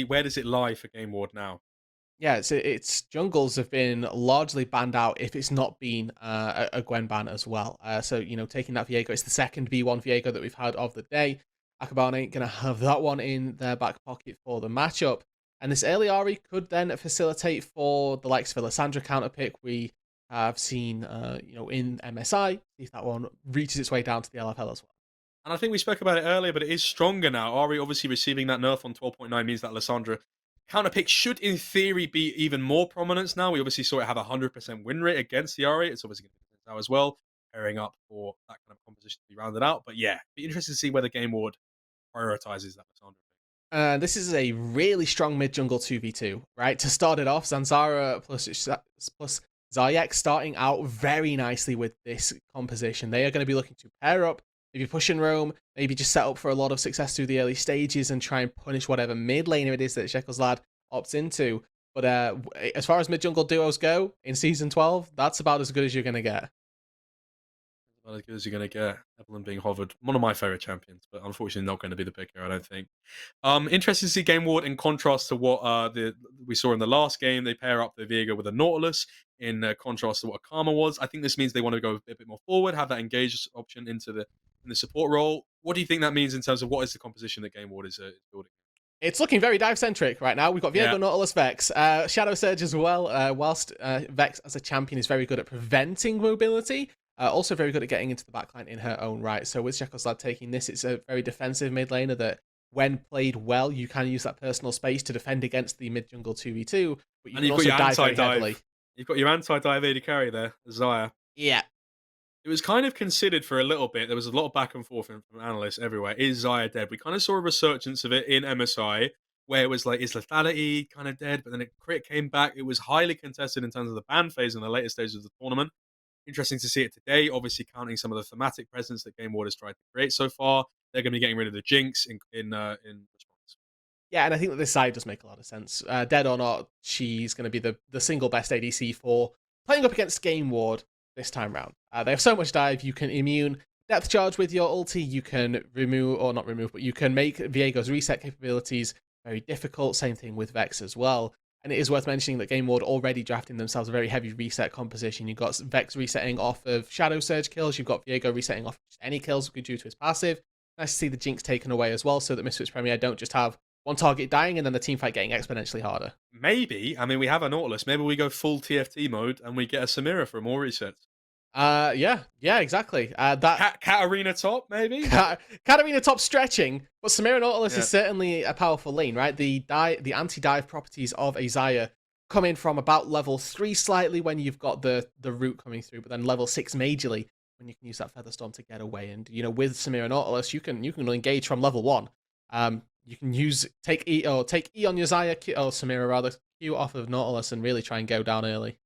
Where does it lie for GameWard now? Yeah, it's jungles have been largely banned out if it's not been a Gwen ban as well. So, taking that Viego, it's the second B1 Viego that we've had of the day. Akaban ain't going to have that one in their back pocket for the matchup. And this early Ari could then facilitate for the likes of a Lissandra counter pick. We have seen, in MSI, see if that one reaches its way down to the LFL as well. And I think we spoke about it earlier, but it is stronger now. Ari obviously receiving that nerf on 12.9 means that Lissandra counter pick should, in theory, be even more prominence now. We obviously saw it have a 100% win rate against the Ari. It's obviously going to be now as well, pairing up for that kind of composition to be rounded out. But yeah, be interesting to see whether GameWard prioritizes that Lissandra pick. This is a really strong mid jungle 2v2, right? To start it off, Zanzara plus Zayek starting out very nicely with this composition. They are going to be looking to pair up, maybe push and roam, maybe just set up for a lot of success through the early stages and try and punish whatever mid laner it is that Shekel's lad opts into. But as far as mid jungle duos go in season 12, that's about as good as you're going to get. About as good as you're going to get. Evelyn being hovered. One of my favourite champions, but unfortunately not going to be the pick here, I don't think. Interesting to see GameWard in contrast to what we saw in the last game. They pair up the Viego with a Nautilus in contrast to what Karma was. I think this means they want to go a bit more forward, have that engaged option in the support role. What do you think that means in terms of what is the composition that GameWard is building? It's looking very dive-centric right now. We've got Viego, Yeah. Nautilus, Vex. Shadow Surge as well, whilst Vex as a champion is very good at preventing mobility, also very good at getting into the backline in her own right. So with Shekel's lad taking this, it's a very defensive mid laner that, when played well, you can use that personal space to defend against the mid-jungle 2v2, but you And can you've got also your dive very heavily. anti-dive. You've got your anti-dive AD carry there, Zaya. Yeah. It was kind of considered for a little bit. There was a lot of back and forth from analysts everywhere. Is Zaya dead? We kind of saw a resurgence of it in MSI, where it was like, is lethality kind of dead? But then a crit came back. It was highly contested in terms of the ban phase in the later stages of the tournament. Interesting to see it today, obviously counting some of the thematic presence that GameWard has tried to create so far. They're going to be getting rid of the Jinx in response. Yeah, and I think that this side does make a lot of sense. Dead or not, she's going to be the single best ADC for playing up against GameWard this time round. They have so much dive, you can immune depth charge with your ulti, you can remove, or not remove, but you can make Viego's reset capabilities very difficult. Same thing with Vex as well. And it is worth mentioning that GameWard already drafting themselves a very heavy reset composition. You've got Vex resetting off of Shadow Surge kills, you've got Viego resetting off any kills due to his passive. Nice to see the Jinx taken away as well, so that Misfits Premier don't just have one target dying and then the team fight getting exponentially harder. Maybe, I mean, we have a Nautilus. Maybe we go full TFT mode and we get a Samira for more resets. Yeah, exactly. That Katarina top, maybe? Katarina top stretching, but Samira Nautilus Yeah. is certainly a powerful lane, right? The anti-dive properties of Azaya come in from about level 3 slightly when you've got the root coming through, but then level 6 majorly when you can use that Featherstorm to get away. And with Samira Nautilus, you can engage from level 1. You can take E on your Zaya, or Samira rather, Q off of Nautilus and really try and go down early.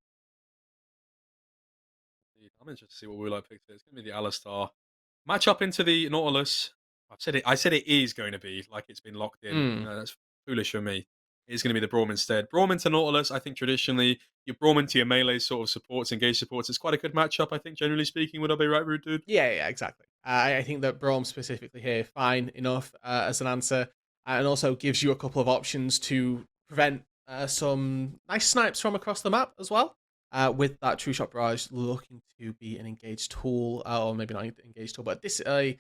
I'm interested to see what we like pick. It's going to be the Alistar. Match up into the Nautilus. I said it is going to be like it's been locked in. No, that's foolish for me. It's going to be the Braum instead. Braum into Nautilus. I think traditionally your Braum into your melee sort of supports, engage supports. It's quite a good matchup. I think generally speaking, would I be right, Rude Dude? Yeah, exactly. I think that Braum specifically here, fine enough as an answer, and also gives you a couple of options to prevent some nice snipes from across the map as well. With that True Shot Barrage looking to be an engaged tool, or maybe not an engaged tool, but this is a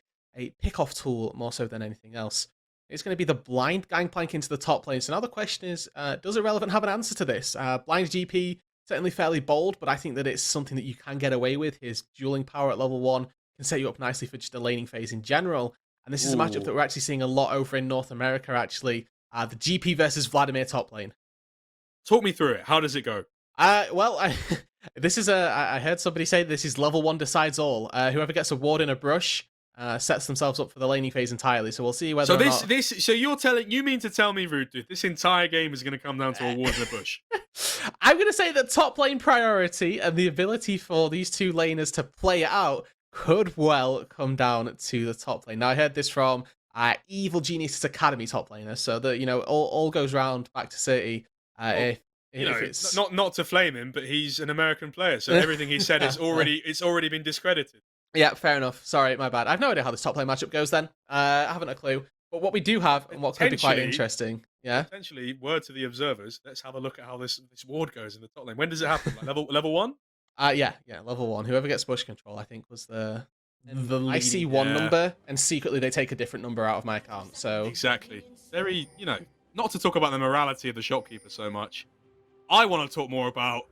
pick-off tool more so than anything else. It's going to be the blind gangplank into the top lane. So now the question is, does Irrelevant have an answer to this? Blind GP, certainly fairly bold, but I think that it's something that you can get away with. His dueling power at level 1 can set you up nicely for just the laning phase in general. And this is a matchup that we're actually seeing a lot over in North America, actually. The GP versus Vladimir top lane. Talk me through it. How does it go? This is I heard somebody say this is level 1 decides all. Whoever gets a ward in a brush sets themselves up for the laning phase entirely. So we'll see whether. So you mean to tell me, Rude Dude, this entire game is going to come down to a ward in a bush? I'm going to say that top lane priority and the ability for these two laners to play it out could well come down to the top lane. Now I heard this from Evil Genius's Academy top laner, so that all goes round back to City. If it's not to flame him, but he's an American player, so everything he said is already been discredited. Yeah, fair enough. Sorry, my bad. I have no idea how this top lane matchup goes then. I haven't a clue. But what we do have, and what could be quite interesting. Yeah. potentially, word to the observers, let's have a look at how this ward goes in the top lane. When does it happen? Like level 1? Yeah, level 1. Whoever gets bush control, I think, was And the I see leading. one Yeah, number, and secretly they take a different number out of my account. So exactly. Very, not to talk about the morality of the shopkeeper so much. I want to talk more about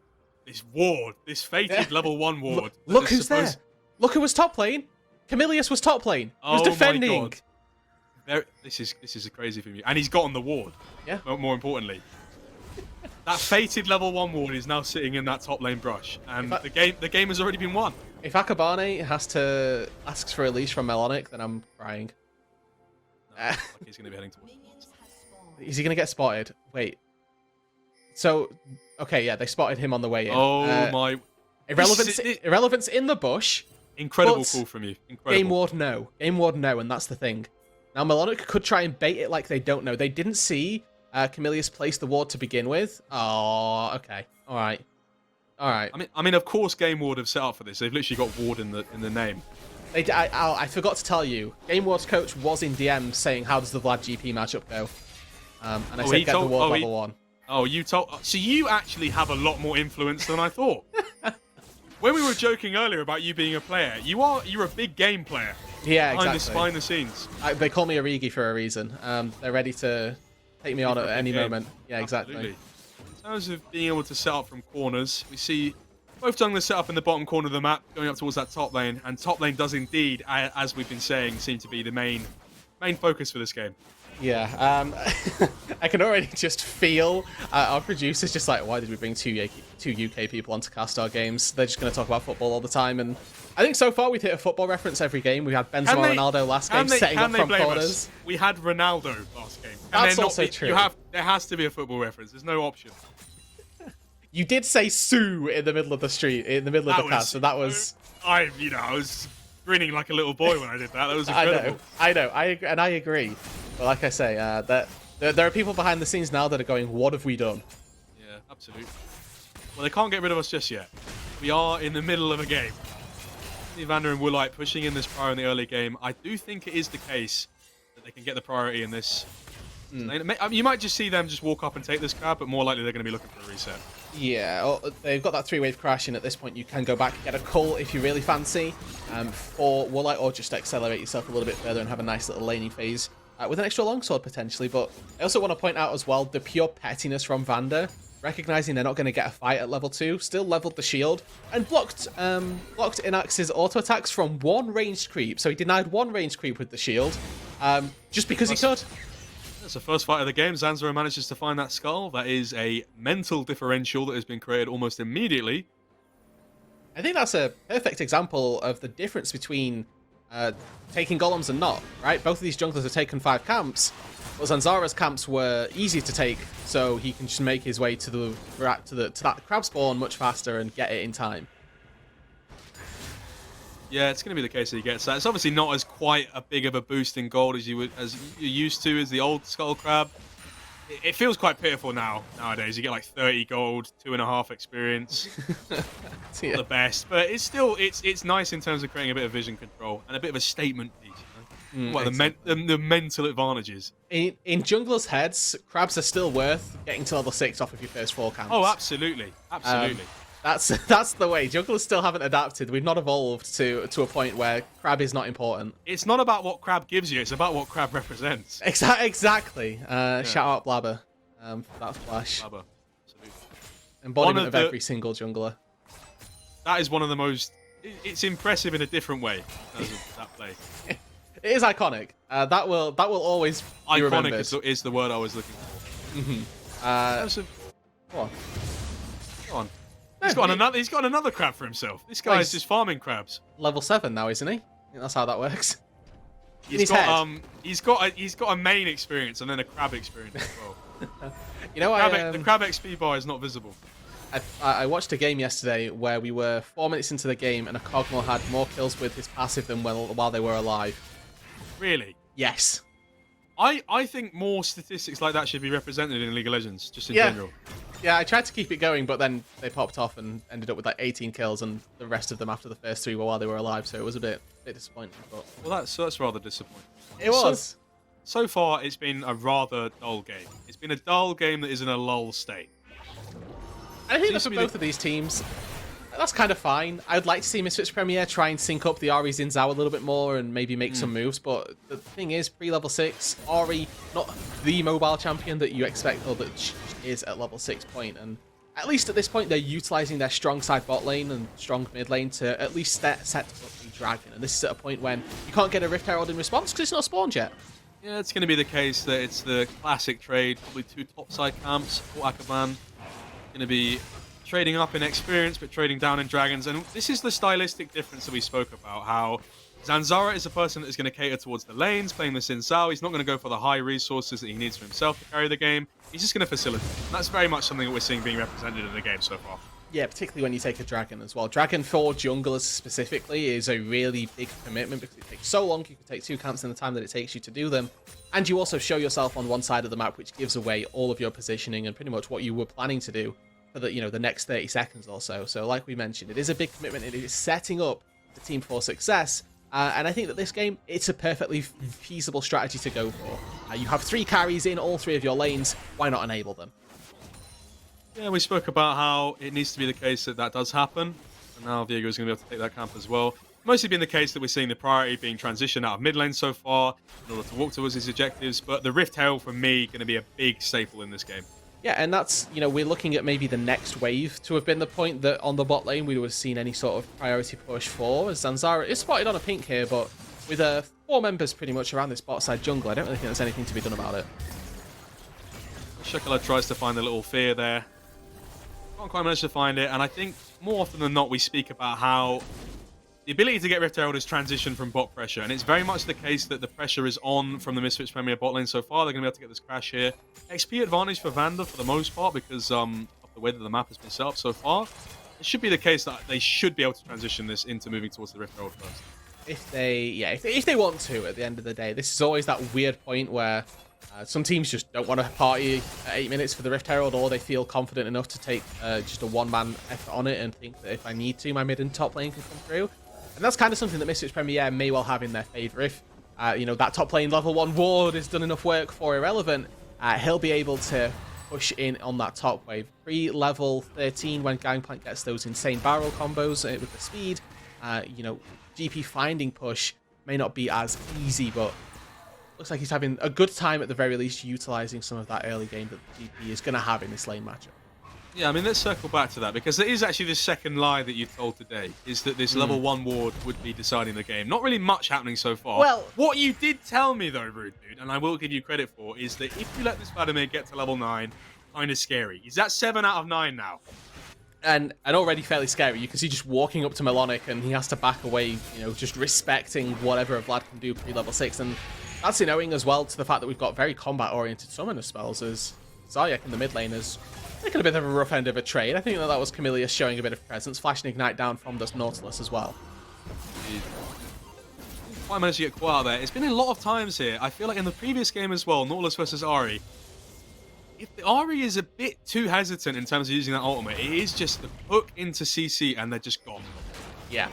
this ward, this yeah. fated level 1 ward. that Look is who's there. Look who was top lane. Camilius was top lane. He was Oh my defending. god. This is crazy for me. And he's got on the ward. Yeah. More importantly. That fated level 1 ward is now sitting in that top lane brush. And the game has already been won. If Akabane has to ask for a leash from Melonic, then I'm crying. No, like he's going to be heading towards the Is he going to get spotted? Wait. So, okay, yeah, they spotted him on the way in. Oh my. Irrelevance in the bush. Incredible But call from you. Incredible. GameWard, no. GameWard, no, and that's the thing. Now, Melonic could try and bait it like they don't know. They didn't see Camilius place the ward to begin with. Oh, okay. All right. I mean, of course, GameWard have set up for this. They've literally got ward in the name. I forgot to tell you, GameWard's coach was in DM saying, "How does the Vlad GP matchup go?" And I said, "Get the ward level 1." Oh, you told. So you actually have a lot more influence than I thought. When we were joking earlier about you being a player, you're a big game player. Yeah, exactly. Behind the scenes. They call me Origi for a reason. They're ready to take me on at any moment. Yeah, Absolutely. exactly. In terms of being able to set up from corners, we see both junglers set up in the bottom corner of the map, going up towards that top lane, and top lane does indeed, as we've been saying, seem to be the main focus for this game. Yeah, I can already just feel our producers just like, why did we bring two UK people onto cast our games? They're just going to talk about football all the time, and I think so far we've hit a football reference every game. We had Benzema Ronaldo last game setting up from corners. We had Ronaldo last game. That's also true. There has to be a football reference. There's no option. You did say Sue in the middle of the street, in the middle of the cast, so that was... I was grinning like a little boy when I did that. That was incredible. I know, I agree. But like I say, there are people behind the scenes now that are going, what have we done? Yeah, absolutely. Well, they can't get rid of us just yet. We are in the middle of a game. Evander and Woolite pushing in this prior in the early game. I do think it is the case that they can get the priority in this. You might just see them just walk up and take this crab, but more likely they're going to be looking for a reset. Yeah, they've got that 3-wave crash in at this point. You can go back and get a cull if you really fancy for Woolite, or just accelerate yourself a little bit further and have a nice little laning phase with an extra longsword potentially. But I also want to point out as well the pure pettiness from Vander, recognizing they're not going to get a fight at level 2, still leveled the shield and blocked Inax's auto attacks from one ranged creep. So he denied one ranged creep with the shield, just because he could. That's the first fight of the game. Zanzaro manages to find that skull. That is a mental differential that has been created almost immediately. I think that's a perfect example of the difference between taking golems and not, right? Both of these junglers have taken 5 camps, but Zanzaro's camps were easy to take, so he can just make his way to that crab spawn much faster and get it in time. Yeah, it's going to be the case that he gets that. It's obviously not as quite a big of a boost in gold as you're used to as the old skull crab. It feels quite pitiful nowadays. You get like 30 gold, 2.5 experience. Yeah. Not the best, but it's still it's nice in terms of creating a bit of vision control and a bit of a statement piece. Exactly. The mental advantages. In junglers' heads, crabs are still worth getting to level 6 off of your first 4 camps. Oh, absolutely, absolutely. That's the way. Junglers still haven't adapted. We've not evolved to a point where crab is not important. It's not about what crab gives you. It's about what crab represents. Exactly. Shout out Blabber for that flash. Blabber, absolutely. Embodiment of every single jungler. That is one of the most... It's impressive in a different way, that play. It is iconic. That will always be remembered. Iconic is the word I was looking for. Go on. Go on. He's got another crab for himself. This guy is just farming crabs. Level 7 now, isn't he? I think that's how that works. He's got a main experience and then a crab experience as well. You know, the crab XP bar is not visible. I watched a game yesterday where we were 4 minutes into the game and a Cogmal had more kills with his passive than while they were alive. Really? Yes. I think more statistics like that should be represented in League of Legends, just in general. Yeah, I tried to keep it going, but then they popped off and ended up with like 18 kills, and the rest of them after the first 3 were while they were alive, so it was a bit disappointing. But well, that's rather disappointing. It was. so far it's been a rather dull game. It's been a dull game that is in a lull state. I think that Seems for to be both the of these teams, that's kind of fine. I'd like to see Misfits Premier try and sync up the Ari Xin Zhao a little bit more and maybe make some moves, but the thing is, pre-level 6, Ari, not the mobile champion that you expect, or that is at level 6 point, and at least at this point, they're utilizing their strong side bot lane and strong mid lane to at least set up the dragon, and this is at a point when you can't get a Rift Herald in response because it's not spawned yet. Yeah, it's going to be the case that it's the classic trade, probably 2 topside camps for Akaban. Going to be trading up in experience, but trading down in dragons. And this is the stylistic difference that we spoke about, how Zanzara is a person that is going to cater towards the lanes, playing the Xin Zhao. He's not going to go for the high resources that he needs for himself to carry the game. He's just going to facilitate. And that's very much something that we're seeing being represented in the game so far. Yeah, particularly when you take a dragon as well. Dragon for junglers specifically is a really big commitment because it takes so long. You can take 2 camps in the time that it takes you to do them. And you also show yourself on one side of the map, which gives away all of your positioning and pretty much what you were planning to do for the, the next 30 seconds or so. So like we mentioned, it is a big commitment. It is setting up the team for success. And I think that this game, it's a perfectly feasible strategy to go for. You have 3 carries in all 3 of your lanes. Why not enable them? Yeah, we spoke about how it needs to be the case that that does happen. And now Viego is going to be able to take that camp as well. Mostly been the case that we're seeing the priority being transitioned out of mid lane so far in order to walk towards his objectives. But the Rift Herald, for me, going to be a big staple in this game. Yeah, and that's, we're looking at maybe the next wave to have been the point that on the bot lane we would have seen any sort of priority push for. As Zanzara is spotted on a pink here, but with 4 members pretty much around this bot side jungle, I don't really think there's anything to be done about it. Shakala tries to find a little fear there. Can't quite manage to find it, and I think more often than not we speak about how the ability to get Rift Herald is transitioned from bot pressure, and it's very much the case that the pressure is on from the Misfits Premier bot lane so far. They're going to be able to get this crash here. XP advantage for Vanda for the most part because of the way that the map has been set up so far. It should be the case that they should be able to transition this into moving towards the Rift Herald first. If they want to, at the end of the day. This is always that weird point where some teams just don't want to party at 8 minutes for the Rift Herald, or they feel confident enough to take just a one-man effort on it and think that if I need to, my mid and top lane can come through. And that's kind of something that Misfits Premier may well have in their favour. If, that top lane level 1 ward has done enough work for Irrelevant, he'll be able to push in on that top wave. Pre-level 13, when Gangplank gets those insane barrel combos with the speed, GP finding push may not be as easy, but looks like he's having a good time at the very least utilising some of that early game that the GP is going to have in this lane matchup. Yeah, I mean, let's circle back to that, because there is actually the second lie that you told today, is that this level 1 ward would be deciding the game. Not really much happening so far. Well, what you did tell me, though, Rude Dude, and I will give you credit for, is that if you let this Vladimir get to level 9, kind of scary. He's at 7 out of 9 now. And already fairly scary. You can see just walking up to Melonic, and he has to back away, just respecting whatever Vlad can do pre-level 6. And that's owing as well to the fact that we've got very combat-oriented summoner spells, as Zaryak in the mid lane is taking a bit of a rough end of a trade. I think that was Camillus showing a bit of presence, flashing Ignite down from this Nautilus as well. Quite managed to get caught out there. It's been a lot of times here. I feel like in the previous game as well, Nautilus versus Ahri, if the Ahri is a bit too hesitant in terms of using that ultimate, it is just the hook into CC and they're just gone. Yeah,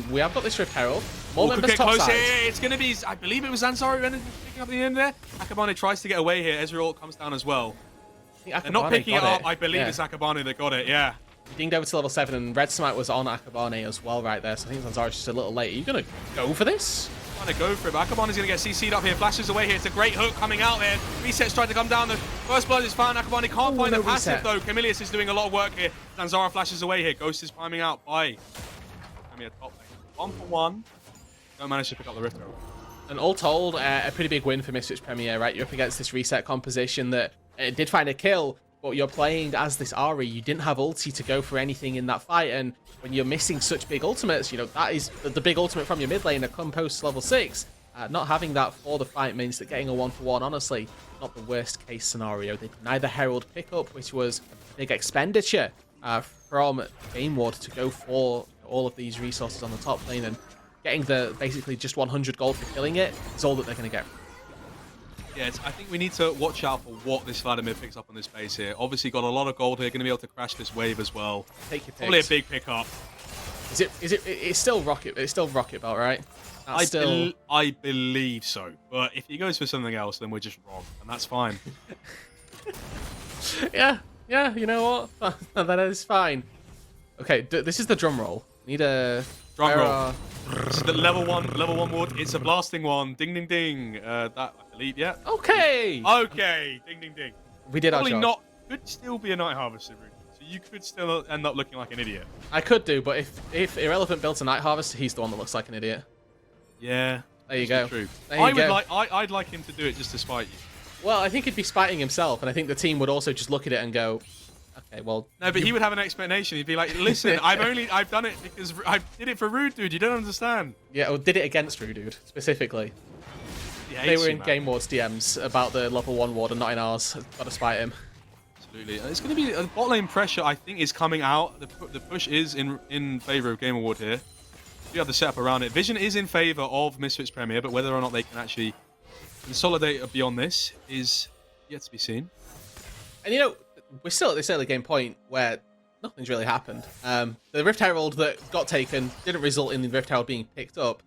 we have got this Rift Herald. More could members get top close side. here. It's going to be, I believe it was Ansari who ended up picking up the end there. Akabane tries to get away here. Ezreal comes down as well. They're not picking it up. I believe it's Akabane that got it, yeah. He dinged over to level 7, and Red Smite was on Akabane as well right there, so I think Zanzara's just a little late. Are you going to go for this? Trying to go for it, but Akabane's going to get CC'd up here. Flashes away here. It's a great hook coming out there. Reset's trying to come down. The first blood is found. Akabane can't find the passive, though. Camillus is doing a lot of work here. Zanzara flashes away here. Ghost is climbing out by Camilla top lane. 1 for 1. Don't manage to pick up the Rift Herald. And all told, a pretty big win for Misfits Premier, right? You're up against this reset composition that did find a kill, but you're playing as this Ahri. You didn't have ulti to go for anything in that fight, and when you're missing such big ultimates, that is the big ultimate from your mid lane, a come post level 6. Not having that for the fight means that getting a 1-for-1, honestly, not the worst case scenario. They denied the Herald pickup, which was a big expenditure from GameWard to go for all of these resources on the top lane, and getting the basically just 100 gold for killing it is all that they're going to get. Yeah, I think we need to watch out for what this Vladimir picks up on this base here. Obviously got a lot of gold here, going to be able to crash this wave as well. Take your picks. Probably a big pickup. It's still Rocket. It's still Rocket Belt, right? That's still. I believe so, but if he goes for something else, then we're just wrong, and that's fine. Yeah. You know what? That is fine. Okay, this is the drum roll. Need a Drum roll. This is the level one ward. It's a blasting one. Ding ding ding. That I believe, yeah. Okay. Okay. Ding ding ding. We did Probably our job. could still be a Night Harvester route, so you could still end up looking like an idiot. I could do, but if Irrelevant built a Night Harvester, he's the one that looks like an idiot. Yeah. There you go. True. There you go. I'd like him to do it just to spite you. Well, I think he'd be spiting himself, and I think the team would also just look at it and go, okay, well. No, but he would have an explanation. He'd be like, listen, I've done it because I did it for Rude Dude. You don't understand. Yeah, or did it against Rude Dude, specifically. They were in GameWard's DMs about the level 1 ward and not in ours. Got to spite him. Absolutely. It's going to be bot lane pressure, I think, is coming out. The push is in favor of GameWard here. You have the setup around it. Vision is in favor of Misfits Premier, but whether or not they can actually consolidate beyond this is yet to be seen. And you know, we're still at this early game point where nothing's really happened. The Rift Herald that got taken didn't result in the Rift Herald being picked up.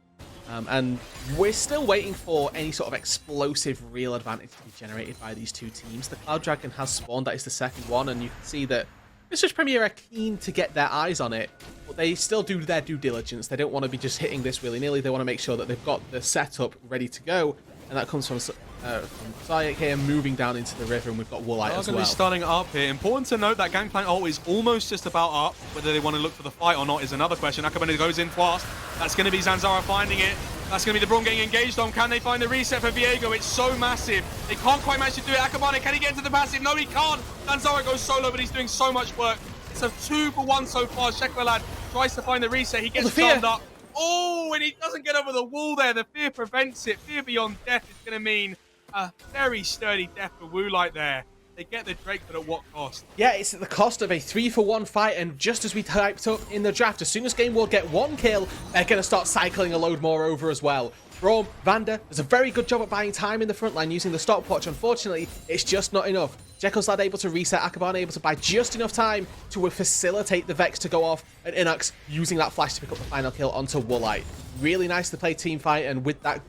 And we're still waiting for any sort of explosive real advantage to be generated by these two teams. The Cloud Dragon has spawned, that is the second one, and you can see that Misfits Premier are keen to get their eyes on it, but they still do their due diligence. They don't want to be just hitting this willy-nilly. They want to make sure that they've got the setup ready to go, and that comes from Zayak here moving down into the river, and we've got Woolite as well. Going to be starting up here. Important to note that Gangplank ult is almost just about up. Whether they want to look for the fight or not is another question. Akabane goes in fast. That's going to be Zanzara finding it. That's going to be the Braum getting engaged on. Can they find the reset for Viego? It's so massive. They can't quite manage to do it. Akabane, can he get into the passive? No, he can't. Zanzara goes solo, but he's doing so much work. It's a 2-for-1 so far. Shekwalad tries to find the reset. He gets stunned up. Oh, and he doesn't get over the wall there. The fear prevents it. Fear beyond death is going to mean a very sturdy death for Woolite there. They get the Drake, but at what cost? Yeah, it's at the cost of a 3-for-1 fight, and just as we typed up in the draft, as soon as GameWard get one kill, they're going to start cycling a load more over as well. Braum, Vander does a very good job at buying time in the front line using the stopwatch. Unfortunately, it's just not enough. Jekyll's lad able to reset, Akabane able to buy just enough time to facilitate the Vex to go off, and Inox using that flash to pick up the final kill onto Woolite. Really nice to play team fight, and with that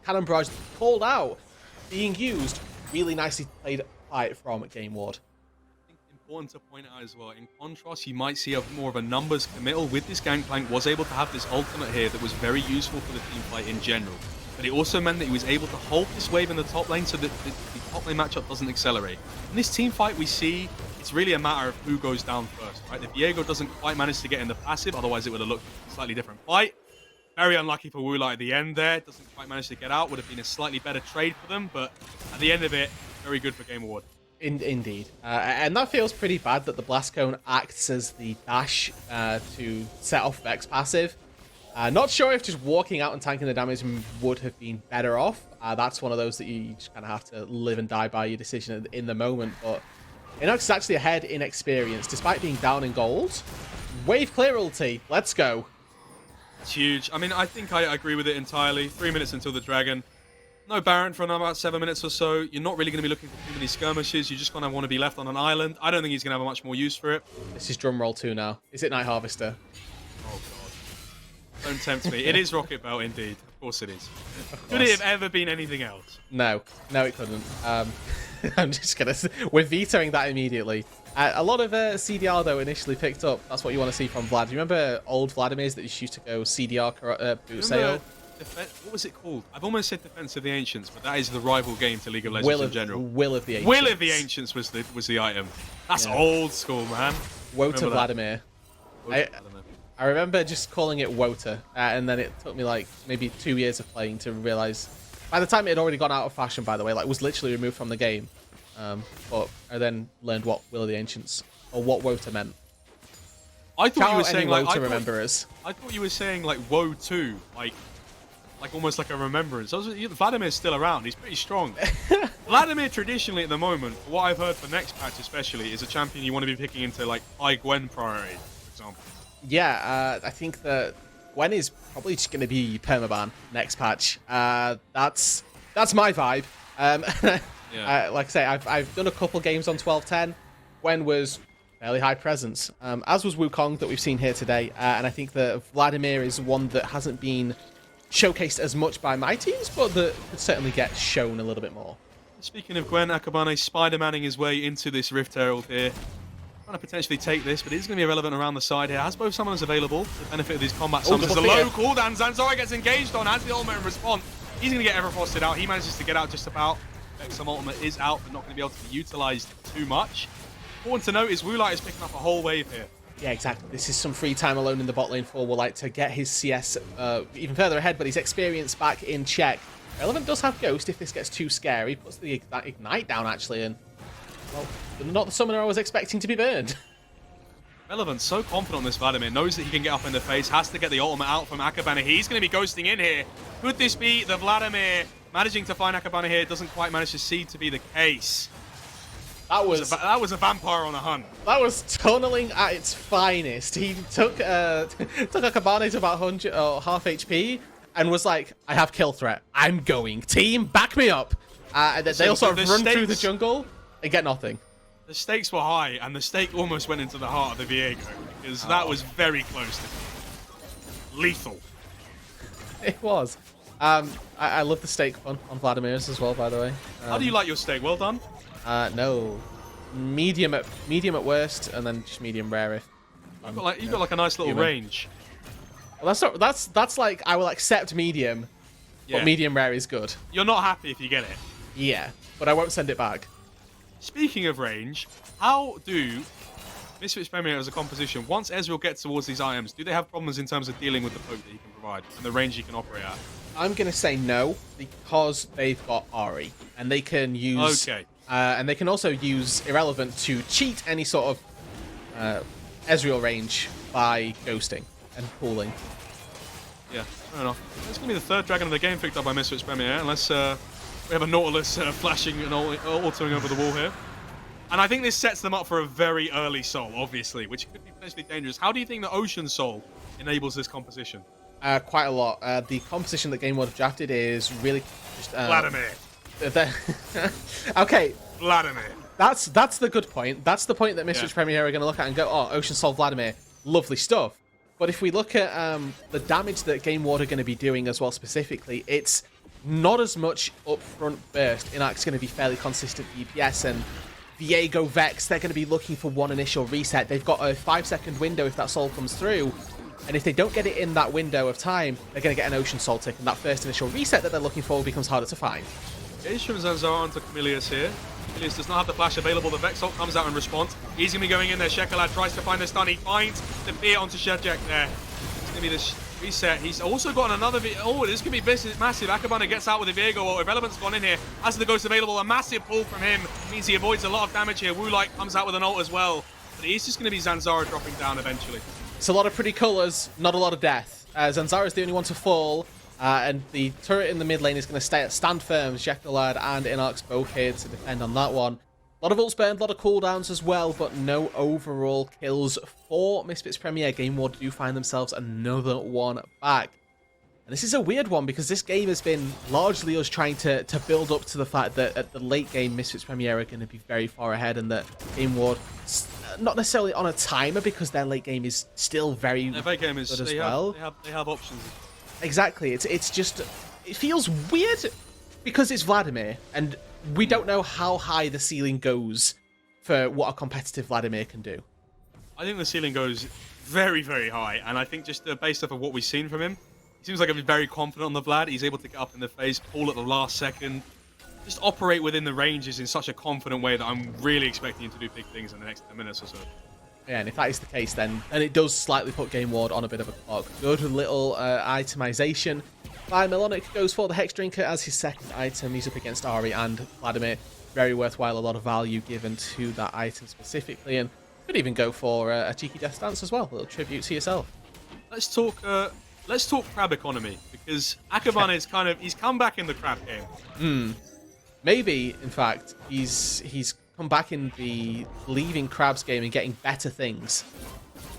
cannon barrage called out, being used, really nicely played fight from GameWard. I think important to point out as well, in contrast, you might see more of a numbers committal with this Gangplank, was able to have this ultimate here that was very useful for the team fight in general. But it also meant that he was able to hold this wave in the top lane so that the top lane matchup doesn't accelerate. In this team fight we see, it's really a matter of who goes down first, right? The Viego doesn't quite manage to get in the passive, otherwise it would have looked a slightly different fight. Very unlucky for Woolite at the end there. Doesn't quite manage to get out. Would have been a slightly better trade for them, but at the end of it, very good for GameWard. Indeed. And that feels pretty bad that the Blast Cone acts as the dash to set off Vex passive. Not sure if just walking out and tanking the damage would have been better off. That's one of those that you just kind of have to live and die by your decision in the moment. But Inox is actually ahead in experience, despite being down in gold. Wave clear ulti. Let's go. It's huge. I mean, I think I agree with it entirely. 3 minutes until the Dragon. No Baron for about 7 minutes or so. You're not really going to be looking for too many skirmishes. You just kind of want to be left on an island. I don't think he's going to have much more use for it. This is Drumroll 2 now. Is it Night Harvester? Oh, God. Don't tempt me. It is Rocket Belt, indeed. Of course it is. Could it have ever been anything else? No. No, it couldn't. I'm just going to... We're vetoing that immediately. A lot of CDR, though, initially picked up. That's what you want to see from Vlad. Do you remember old Vladimir's that used to go CDR boot sale? What was it called? I've almost said Defense of the Ancients, but that is the rival game to League of Legends in general. Will of the Ancients. Will of the Ancients was the item. That's old school, man. Wota Vladimir. I remember just calling it Wota, and then it took me like maybe 2 years of playing to realize. By the time it had already gone out of fashion, by the way, like was literally removed from the game. But I then learned what Will of the Ancients or what Wota meant. I thought you were saying like Wota I thought you were saying like Woe 2, like almost like a remembrance. Vladimir's still around. He's pretty strong. Vladimir traditionally at the moment, what I've heard for next patch especially, is a champion you want to be picking into like high Gwen priority, for example. Yeah, I think that Gwen is probably just going to be permaban next patch. That's my vibe. Yeah. Like I say, I've done a couple games on 12-10. Gwen was Fairly high presence, as was Wukong that we've seen here today, and I think that Vladimir is one that hasn't been showcased as much by my teams, but that could certainly get shown a little bit more. Speaking of Gwen, Akabane Spider-Manning his way into this Rift Herald here. Trying to potentially take this, but he's going to be irrelevant around the side here. Has both summons available. The benefit of these combat summons is a low cooldown. Zanzara gets engaged on, has the ultimate in response. He's going to get Everfrosted out. He manages to get out just about. Some ultimate is out, but not going to be able to be utilized too much. Important to note is Woolite is picking up a whole wave here. Yeah, exactly. This is some free time alone in the bot lane for Woolite to get his CS even further ahead, but his experience back in check. Relevant does have Ghost if this gets too scary. Puts the Ignite down, actually, and, well, not the summoner I was expecting to be burned. Relevant, so confident on this Vladimir, knows that he can get up in the face, has to get the ultimate out from Akabane. He's going to be ghosting in here. Could this be the Vladimir managing to find Akabane here? Doesn't quite manage to see to be the case. That was a vampire on a hunt. That was tunneling at its finest. He took Akabane to about 100 or half HP and was like, I have kill threat. I'm going. Team, back me up. And then they also run through the jungle and get nothing. The stakes were high, and the stake almost went into the heart of the Viego, because that was very close to lethal. It was. I love the stake fun on Vladimir's as well, by the way. How do you like your stake? Well done. No, medium at worst, and then just medium rare if. You've got like a nice little range. Well, that's like I will accept medium, but medium rare is good. You're not happy if you get it. Yeah, but I won't send it back. Speaking of range, how do Misfits Premier as a composition, once Ezreal gets towards these items, do they have problems in terms of dealing with the poke that he can provide and the range he can operate at? I'm going to say no, because they've got Ahri, and they can use... Okay. And they can also use Irrelevant to cheat any sort of Ezreal range by ghosting and pooling. Yeah, fair enough. It's going to be the third dragon of the game picked up by Misfits Premier, unless we have a Nautilus flashing and autoing over the wall here. And I think this sets them up for a very early soul, obviously, which could be potentially dangerous. How do you think the Ocean Soul enables this composition? Quite a lot. The composition that GameWard have drafted is really just... Vladimir. Okay. Vladimir. That's the good point. That's the point that Misfits Premier are going to look at and go, oh, Ocean Soul Vladimir, lovely stuff. But if we look at the damage that GameWard are going to be doing as well specifically, it's not as much upfront burst. Inarc's going to be fairly consistent DPS, and Viego, Vex, they're going to be looking for one initial reset. They've got a 5-second window if that soul comes through. And if they don't get it in that window of time, they're going to get an Ocean Soul tick, and that first initial reset that they're looking for becomes harder to find. Engage from Zanzara onto Camilius here. Camilius does not have the flash available. The Vex ult comes out in response. He's going to be going in there. Shekelad tries to find the stun. He finds the fear onto Shedjek there. It's going to be this reset. He's also got another... Oh, this could be massive. Akabane gets out with the Viego ult. Irrelevant's gone in here. As the Ghost available, a massive pull from him means he avoids a lot of damage here. Woolite comes out with an ult as well. But he's just going to be Zanzara dropping down eventually. It's a lot of pretty colours, not a lot of death. Zanzara's the only one to fall. And the turret in the mid lane is going to stand firm. Shekelad and Inarx both here to defend on that one. A lot of ults burned, a lot of cooldowns as well, but no overall kills for Misfits Premier. GameWard do find themselves another one back. And this is a weird one because this game has been largely us trying to build up to the fact that at the late game, Misfits Premier are going to be very far ahead, and that GameWard, not necessarily on a timer because their late game is still very good as well. They have options. Exactly. It's just, it feels weird because it's Vladimir, and we don't know how high the ceiling goes for what a competitive Vladimir can do. I think the ceiling goes very, very high, and I think just based off of what we've seen from him, he seems like he's very confident on the Vlad. He's able to get up in the face, pull at the last second, just operate within the ranges in such a confident way that I'm really expecting him to do big things in the next 10 minutes or so. Yeah, and if that is the case, then it does slightly put GameWard on a bit of a clock. Good little itemization by Melonic. Goes for the Hex Drinker as his second item. He's up against Ahri and Vladimir. Very worthwhile, a lot of value given to that item specifically, and could even go for a cheeky Death Stance as well. A little tribute to yourself. Let's talk crab economy, because Akabane is he's come back in the crab game. Maybe, in fact, he's come back in the leaving crabs game and getting better things.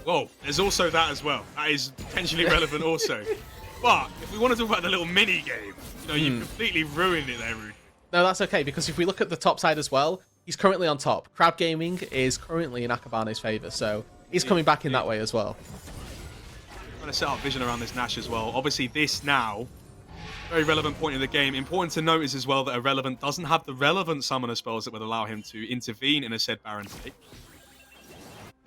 Whoa, there's also that as well. That is potentially relevant also. But if we want to talk about the little mini game, you've completely ruined it there, Rude. No, that's okay, because if we look at the top side as well, he's currently on top. Crab Gaming is currently in Akabane's favor, so he's coming back in that way as well. Trying to set up vision around this Nash as well. Obviously, this now, very relevant point in the game. Important to note is as well that Irrelevant doesn't have the relevant summoner spells that would allow him to intervene in a said Baron pick.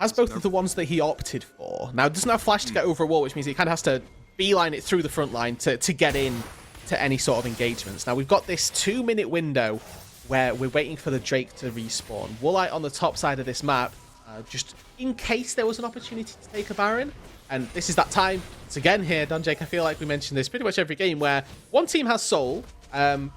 Has both of the ones that he opted for. Now, it doesn't have flash to get over a wall, which means he kind of has to beeline it through the front line to get in to any sort of engagements. Now, we've got this 2-minute window where we're waiting for the Drake to respawn. Woolite on the top side of this map, just in case there was an opportunity to take a Baron. And this is that time. It's again here, Don Jake. I feel like we mention this pretty much every game where one team has Soul,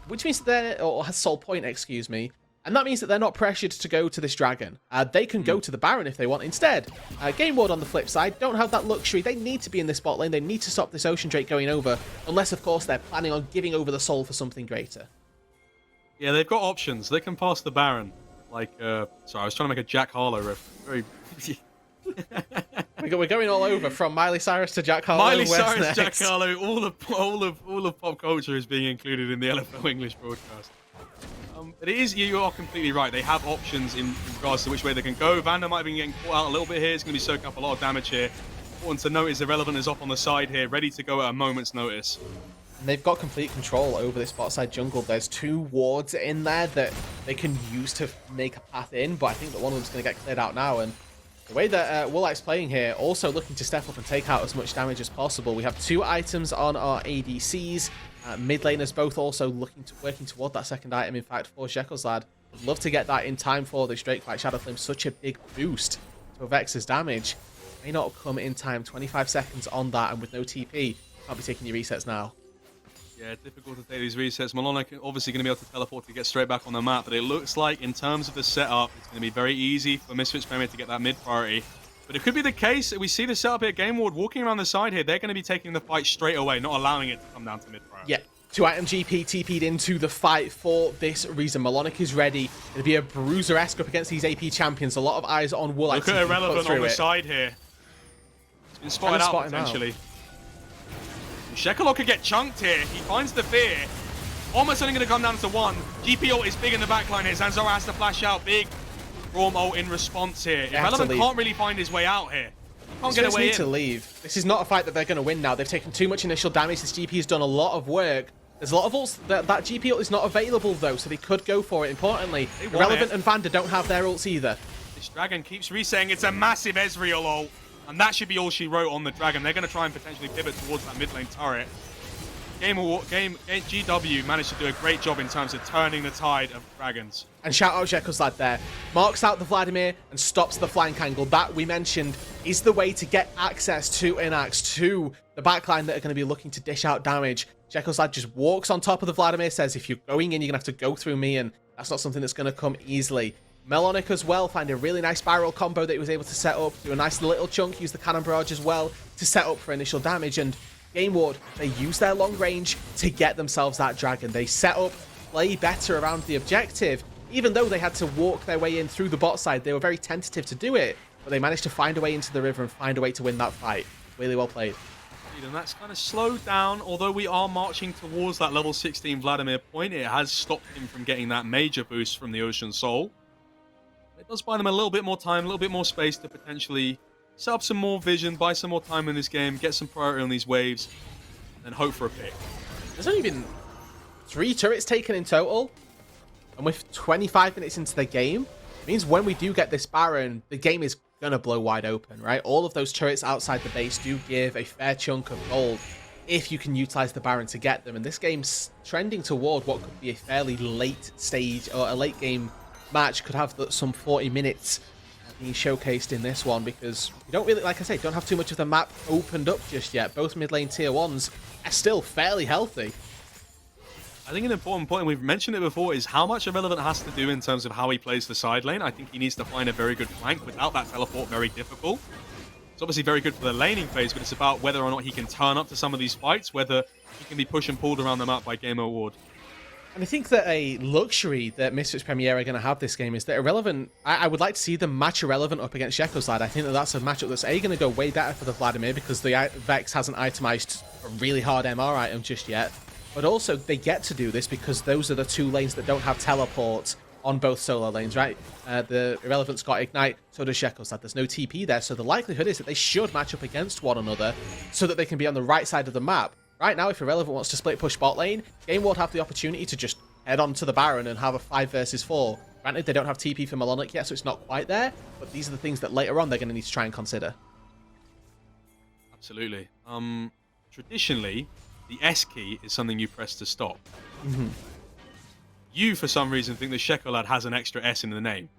which means that or has Soul Point, excuse me. And that means that they're not pressured to go to this Dragon. They can go to the Baron if they want instead. GameWard on the flip side don't have that luxury. They need to be in this bot lane. They need to stop this Ocean Drake going over. Unless, of course, they're planning on giving over the Soul for something greater. Yeah, they've got options. They can pass the Baron. Like, sorry, I was trying to make a Jack Harlow riff. Very... We're going all over from Miley Cyrus to Jack Harlow. Miley Cyrus, Jack Harlow, all of pop culture is being included in the LFL English broadcast. But it is, you are completely right. They have options in regards to which way they can go. Vander might have been getting caught out a little bit here. It's going to be soaking up a lot of damage here. Important to note is Irrelevant is off on the side here, ready to go at a moment's notice. And they've got complete control over this bot side jungle. There's 2 wards in there that they can use to make a path in, but I think that one of them's going to get cleared out now. And the way that Woolite's playing here, also looking to step up and take out as much damage as possible. We have 2 items on our ADCs. Mid laners both also working toward that second item. In fact, for Shekels-Lad, would love to get that in time for this Drake fight. Shadow Flame's such a big boost to Vex's damage. May not come in time. 25 seconds on that, and with no TP, can't be taking your resets now. Yeah, difficult to take these resets. Malonic obviously going to be able to teleport to get straight back on the map, but it looks like in terms of the setup, it's going to be very easy for Misfits Premier to get that mid priority. But it could be the case that we see the setup here. GameWard walking around the side here. They're going to be taking the fight straight away, not allowing it to come down to mid priority. Yeah. 2-item GP TP'd into the fight for this reason. Malonic is ready. It'll be a Bruiser-esque up against these AP champions. A lot of eyes on Woolite. Look at Irrelevant on the side here. It's been spotted out potentially. Shekelov could get chunked here. He finds the fear. Almost only going to come down to 1. GP ult is big in the backline here. Zanzora has to flash out big. Braum ult in response here. Irrelevant can't really find his way out here. Can't get away in. To leave. This is not a fight that they're going to win now. They've taken too much initial damage. This GP has done a lot of work. There's a lot of ults. That GP ult is not available though, so they could go for it. Importantly, Irrelevant and Vander don't have their ults either. This Dragon keeps resetting. It's a massive Ezreal ult. And that should be all she wrote on the Dragon. They're going to try and potentially pivot towards that mid lane turret. GW managed to do a great job in terms of turning the tide of Dragons. And shout out Shekels-Lad there. Marks out the Vladimir and stops the flank angle. That, we mentioned, is the way to get access to Inax, to the backline that are going to be looking to dish out damage. Shekels-Lad just walks on top of the Vladimir, says, if you're going in, you're going to have to go through me, and that's not something that's going to come easily. Melonic as well, find a really nice spiral combo that he was able to set up, do a nice little chunk, use the cannon barrage as well to set up for initial damage, and GameWard, they use their long range to get themselves that Dragon. They set up, play better around the objective, even though they had to walk their way in through the bot side. They were very tentative to do it, but they managed to find a way into the river and find a way to win that fight. Really well played. And that's kind of slowed down, although we are marching towards that level 16 Vladimir point. It has stopped him from getting that major boost from the Ocean Soul. It does buy them a little bit more time, a little bit more space to potentially set up some more vision, buy some more time in this game, get some priority on these waves, and hope for a pick. There's only been 3 turrets taken in total, and with 25 minutes into the game, it means when we do get this Baron, the game is going to blow wide open, right? All of those turrets outside the base do give a fair chunk of gold if you can utilize the Baron to get them, and this game's trending toward what could be a fairly late stage, or a late game match. Could have some 40 minutes being showcased in this one, because we don't really, like I say, don't have too much of the map opened up just yet. Both mid lane tier 1s are still fairly healthy. I think an important point, and we've mentioned it before, is how much Irrelevant has to do in terms of how he plays the side lane. I think he needs to find a very good flank. Without that teleport, very difficult. It's obviously very good for the laning phase, but it's about whether or not he can turn up to some of these fights, whether he can be pushed and pulled around the map by GameWard. And I think that a luxury that Misfits Premier are going to have this game is that Irrelevant, I would like to see them match Irrelevant up against Shekels-Lad. I think that that's a matchup that's going to go way better for the Vladimir, because the Vex hasn't itemized a really hard MR item just yet. But also, they get to do this because those are the 2 lanes that don't have teleport. on both solo lanes, right? The Irrelevant's got Ignite, so does Shekelstad. There's no TP there, so the likelihood is that they should match up against one another so that they can be on the right side of the map. Right now, if Irrelevant wants to split push bot lane, GameWard have the opportunity to just head on to the Baron and have a 5 versus 4. Granted, they don't have TP for Melonic yet, so it's not quite there, but these are the things that later on they're going to need to try and consider. Absolutely. Traditionally, the S key is something you press to stop. Mm-hmm. You, for some reason, think that Shekolad has an extra S in the name.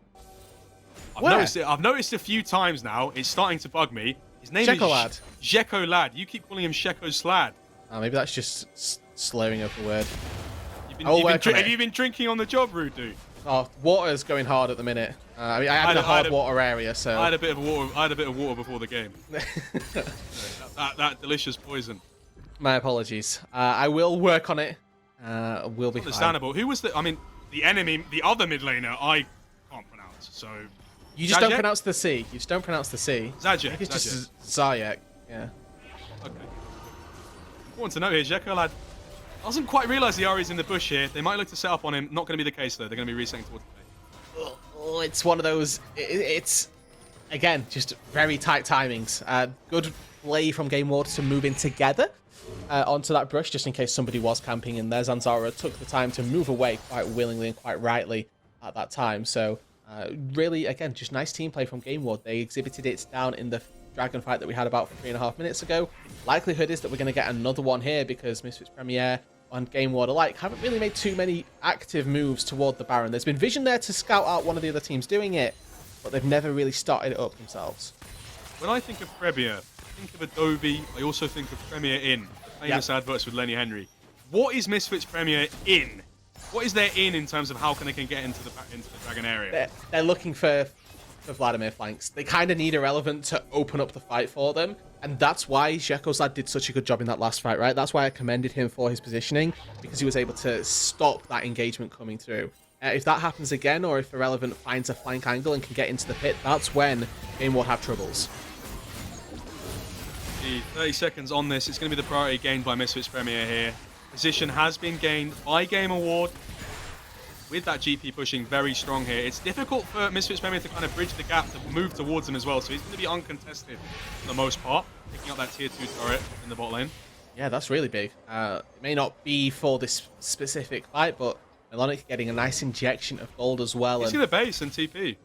I've noticed a few times now. It's starting to bug me. His name Shekolad. is Shekolad. You keep calling him Sheko Slad. Maybe that's just slurring of the word. Have you been drinking on the job, rude dude? Oh, water's going hard at the minute. I mean, I am in a hard water area, so I had a bit of water before the game. that delicious poison. My apologies. I will work on it. We'll be understandable. fine. Who was the? I mean, the enemy, the other mid laner, I can't pronounce. So you just don't pronounce the C. You just don't pronounce the C. Zajic. It's just Zajic. Yeah. Okay. Important to note here, Jekyll doesn't quite realise the Ahri's in the bush here. They might look to set up on him. Not going to be the case though. They're going to be resetting towards the base. Oh, it's one of those. It's again just very tight timings. Good play from GameWard to move in together onto that brush, just in case somebody was camping in there. Zanzara took the time to move away quite willingly and quite rightly at that time. So really, again, just nice team play from GameWard. They exhibited it down in the dragon fight that we had about 3.5 minutes ago. Likelihood is that we're going to get another one here because Misfits Premier and GameWard alike haven't really made too many active moves toward the Baron. There's been vision there to scout out one of the other teams doing it, but they've never really started it up themselves. When I think of Premier, I think of Adobe. I also think of Premier in the famous adverts with Lenny Henry. What is Misfits Premier in? What is their in terms of how they can get into the dragon area? They're looking for Vladimir flanks. They kind of need Irrelevant to open up the fight for them, and that's why Shekozad did such a good job in that last fight, right? That's why I commended him for his positioning, because he was able to stop that engagement coming through. If that happens again, or if Irrelevant finds a flank angle and can get into the pit, that's when GameWard have troubles. 30 seconds on this. It's going to be the priority gained by Misfits Premier here. Position has been gained by GameWard. With that GP pushing very strong here, it's difficult for Misfits Premier to kind of bridge the gap to move towards him as well. So he's going to be uncontested for the most part, picking up that tier 2 turret in the bot lane. Yeah, that's really big. It may not be for this specific fight, but Melonic getting a nice injection of gold as well. He's going to base and TP.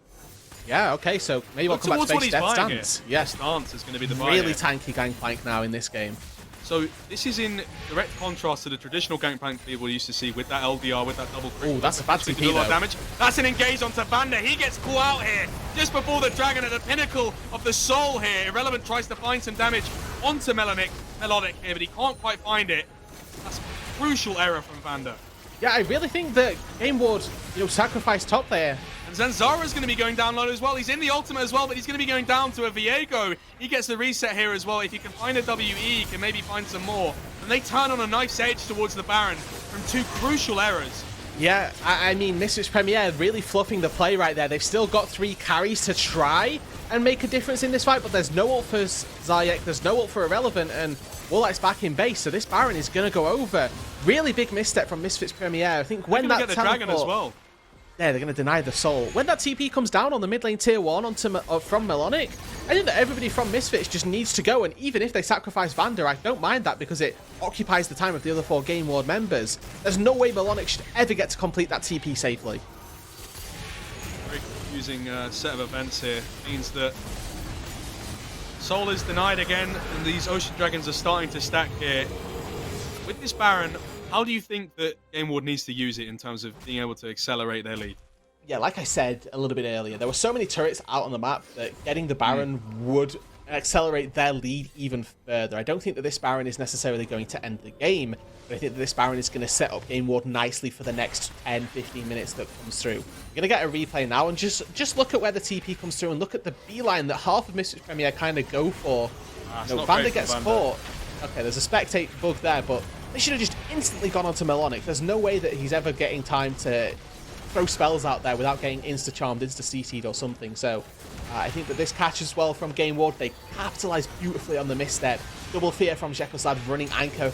Yeah, okay, so maybe we'll come back to base Death Stance. Yes, Stance is going to be the buy really here. tanky gangplank now in this game. So this is in direct contrast to the traditional gangplank people used to see with that LDR, with that double crit. Oh, that's a bad TP a lot of damage. That's an engage onto Vander. He gets caught out here just before the dragon at the pinnacle of the soul here. Irrelevant tries to find some damage onto Melonic here, but he can't quite find it. That's a crucial error from Vander. Yeah, I really think that GameWard, sacrificed top there. And Zanzara's going to be going down low as well. He's in the ultimate as well, but he's going to be going down to a Viego. He gets the reset here as well. If he can find a WE, he can maybe find some more. And they turn on a knife's edge towards the Baron from 2 crucial errors. Yeah, I mean, Misfits Premier really fluffing the play right there. They've still got 3 carries to try and make a difference in this fight, but there's no ult for Zajic, there's no ult for Irrelevant, and Warlight's back in base, so this Baron is going to go over. Really big misstep from Misfits Premier. I think when that get the dragon as well. Yeah, they're going to deny the soul. When that TP comes down on the mid lane tier 1 from Melonic, I think that everybody from Misfits just needs to go, and even if they sacrifice Vander, I don't mind that because it occupies the time of the other 4 GameWard members. There's no way Melonic should ever get to complete that TP safely. Very confusing set of events here. Means that soul is denied again, and these Ocean Dragons are starting to stack here. With this Baron, how do you think that GameWard needs to use it in terms of being able to accelerate their lead? Yeah, like I said a little bit earlier, there were so many turrets out on the map that getting the Baron would accelerate their lead even further. I don't think that this Baron is necessarily going to end the game, but I think that this Baron is going to set up GameWard nicely for the next 10-15 minutes that comes through. You're going to get a replay now, and just look at where the TP comes through and look at the beeline that half of Misfits Premier kind of go for. Vander gets caught. Okay, there's a spectate bug there, but they should have just instantly gone onto Melonic. There's no way that he's ever getting time to throw spells out there without getting insta-charmed, insta-CC'd or something. So I think that this catch as well from GameWard, they capitalize beautifully on the misstep. Double fear from Jekyll's running anchor,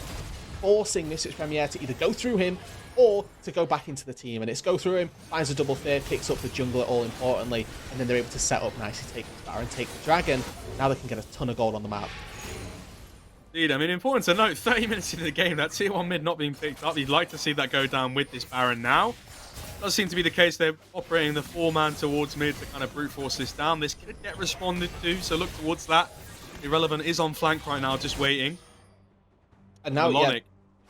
forcing Misfits Premier to either go through him or to go back into the team. And it's go through him, finds a double fear, picks up the jungler all importantly, and then they're able to set up nicely, take the Baron, take the Dragon. Now they can get a ton of gold on the map. Indeed, I mean, important to note, 30 minutes into the game, that tier 1 mid not being picked up. You'd like to see that go down with this Baron now. Does seem to be the case. They're operating the 4-man towards mid to kind of brute force this down. This could get responded to, so look towards that. Irrelevant is on flank right now, just waiting. And now, Melonic.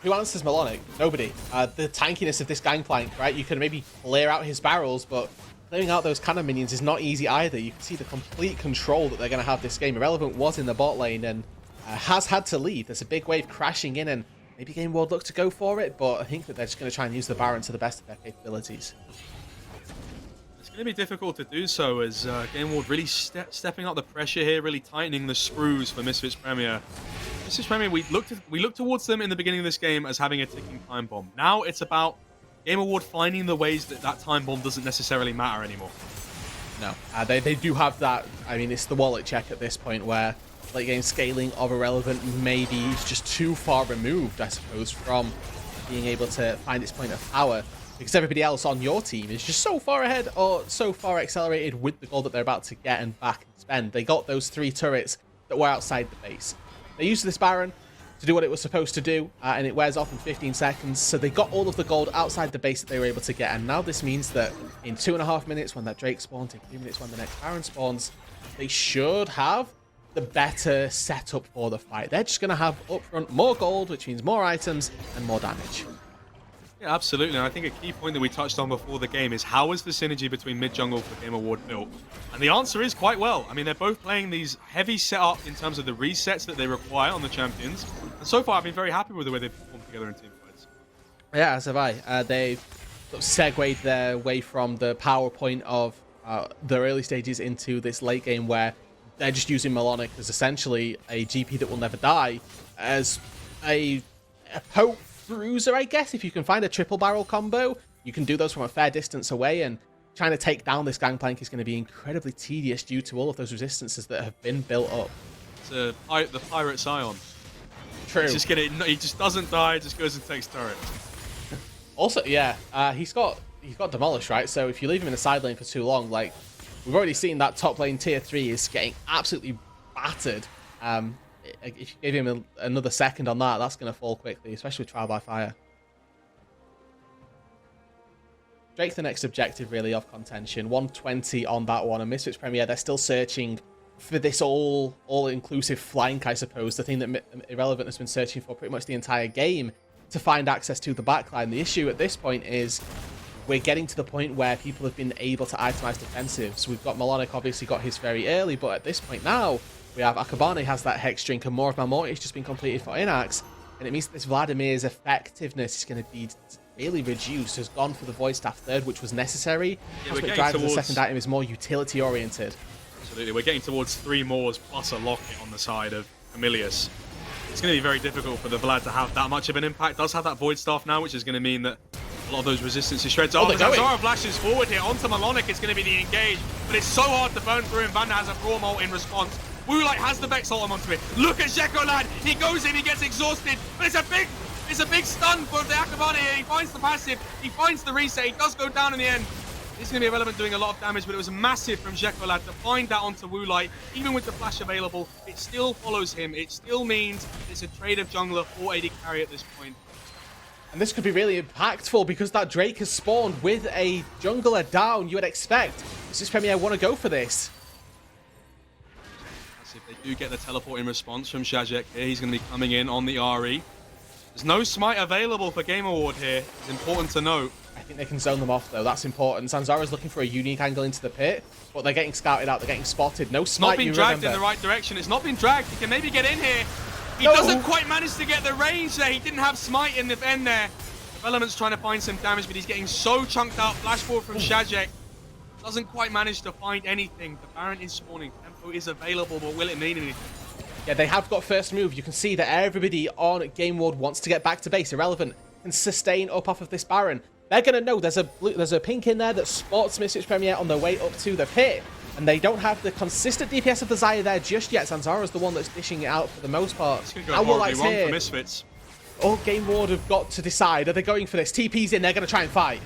Who answers Melonic? Nobody. The tankiness of this gangplank, right? You can maybe clear out his barrels, but clearing out those cannon minions is not easy either. You can see the complete control that they're going to have this game. Irrelevant was in the bot lane and has had to leave. There's a big wave crashing in, and maybe GameWard look to go for it, but I think that they're just going to try and use the Baron to the best of their capabilities. It's going to be difficult to do so as GameWard really stepping up the pressure here, really tightening the screws for Misfits Premier. Misfits Premier, we looked towards them in the beginning of this game as having a ticking time bomb. Now it's about GameWard finding the ways that that time bomb doesn't necessarily matter anymore. No, they do have that. I mean, it's the wallet check at this point where late game scaling of Irrelevant maybe is just too far removed, I suppose, from being able to find its point of power, because everybody else on your team is just so far ahead or so far accelerated with the gold that they're about to get and back and spend. They got those 3 turrets that were outside the base. They used this Baron to do what it was supposed to do, and it wears off in 15 seconds, so they got all of the gold outside the base that they were able to get, and now this means that in 2.5 minutes when that Drake spawns, in 3 minutes when the next Baron spawns, they should have the better setup for the fight. They're just going to have upfront more gold, which means more items and more damage. Yeah, absolutely. And I think a key point that we touched on before the game is how is the synergy between mid-jungle for GameWard built? And the answer is quite well. I mean, they're both playing these heavy setup in terms of the resets that they require on the champions. And so far, I've been very happy with the way they've performed together in team fights. Yeah, as have I. They've sort of segued their way from the PowerPoint of the early stages into this late game where they're just using Melonic as essentially a GP that will never die, as a poke bruiser, I guess. If you can find a triple barrel combo, you can do those from a fair distance away, and trying to take down this gangplank is going to be incredibly tedious due to all of those resistances that have been built up. It's the Pirate Scion. True. He just doesn't die, just goes and takes turrets. Also, yeah, he's got demolished, right? So if you leave him in the side lane for too long, like, we've already seen that top lane tier 3 is getting absolutely battered. If you give him another second on that, that's going to fall quickly, especially with Trial by Fire. Drake's the next objective, really, of contention. 120 on that one, and Misfits Premier, they're still searching for this all-inclusive flank, I suppose, the thing that Irrelevant has been searching for pretty much the entire game, to find access to the backline. The issue at this point is we're getting to the point where people have been able to itemize defensives. We've got Melonic obviously got his very early, but at this point now, we have Akabane has that Hex Drink, and more of Malmorti's has just been completed for Inax, and it means that this Vladimir's effectiveness is going to be really reduced. Has gone for the Void Staff third, which was necessary. Yeah, That's what drives the second item is more utility oriented. Absolutely, we're getting towards 3 Moors plus a Locket on the side of Camilius. It's going to be very difficult for the Vlad to have that much of an impact. Does have that Void Staff now, which is going to mean that a lot of those resistances shreds. Oh, Zara flashes forward here onto Melonic. It's going to be the engage, but it's so hard to burn through, and Vanda has a Brawl Ult in response. Woolite has the Vex Ultim onto it. Look at Zeko, lad. He goes in, he gets exhausted, but it's a big stun for the Akabane here. He finds the passive, he finds the reset, he does go down in the end. This is going to be Irrelevant doing a lot of damage, but it was massive from Zeko, lad, to find that onto Woolite. Even with the flash available, it still follows him. It still means it's a trade of jungler for AD carry at this point. And this could be really impactful because that Drake has spawned with a jungler down. You would expect Misfits Premier want to go for this. If they do get the teleport in response from Shajek here, he's going to be coming in on the RE. There's no smite available for GameWard here. It's important to note. I think they can zone them off, though. That's important. Zanzara's looking for a unique angle into the pit, but they're getting scouted out. They're getting spotted. No smite, not being dragged in the right direction. It's not been dragged. He can maybe get in here. He doesn't quite manage to get the range there. He didn't have smite in the end there. Irrelevant's trying to find some damage, but he's getting so chunked out. Flash forward from Shajek. Doesn't quite manage to find anything. The Baron is spawning. Tempo is available, but will it mean anything? Yeah, they have got first move. You can see that everybody on GameWard wants to get back to base. Irrelevant can sustain up off of this Baron. They're going to know there's a pink in there that spots Misfits Premier on their way up to the pit. And they don't have the consistent DPS of the Xayah there just yet. Zanzara's the one that's dishing it out for the most part. It's going to go horribly wrong for Misfits. Oh, GameWard have got to decide. Are they going for this? TP's in. They're going to try and fight.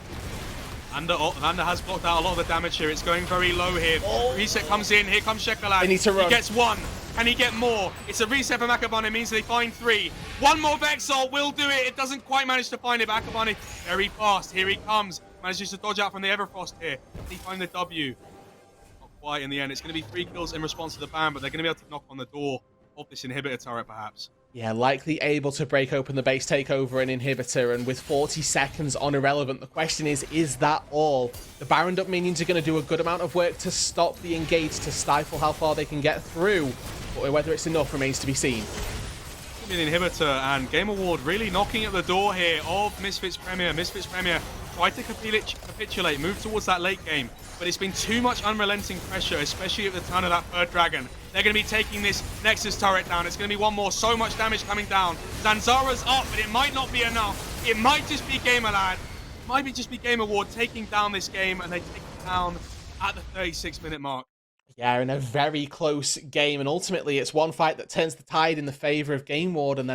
Vanda has blocked out a lot of the damage here. It's going very low here. Oh. Reset comes in. Here comes Shekalad. They need to run. He gets one. Can he get more? It's a reset for Makabane. It means they find 3. One more Vexal will do it. It doesn't quite manage to find it. Makabane very fast. Here he comes. Manages to dodge out from the Everfrost here. Did he find the W? Not quite in the end. It's going to be 3 kills in response to the ban, but they're going to be able to knock on the door of this inhibitor turret, perhaps. Yeah, likely able to break open the base, take over an inhibitor, and with 40 seconds on Irrelevant, the question is that all? The Baron Duck minions are going to do a good amount of work to stop the engage, to stifle how far they can get through, but whether it's enough remains to be seen. The inhibitor and GameWard really knocking at the door here of Misfits Premier. Misfits Premier tried to capitulate, move towards that late game, but it's been too much unrelenting pressure, especially at the turn of that 3rd dragon. They're going to be taking this Nexus turret down. It's going to be one more. So much damage coming down. Zanzara's up, but it might not be enough. It might just be GamerLad. It might just be GameWard taking down this game, and they take it down at the 36-minute mark. Yeah, in a very close game, and ultimately it's one fight that turns the tide in the favor of GameWard, and then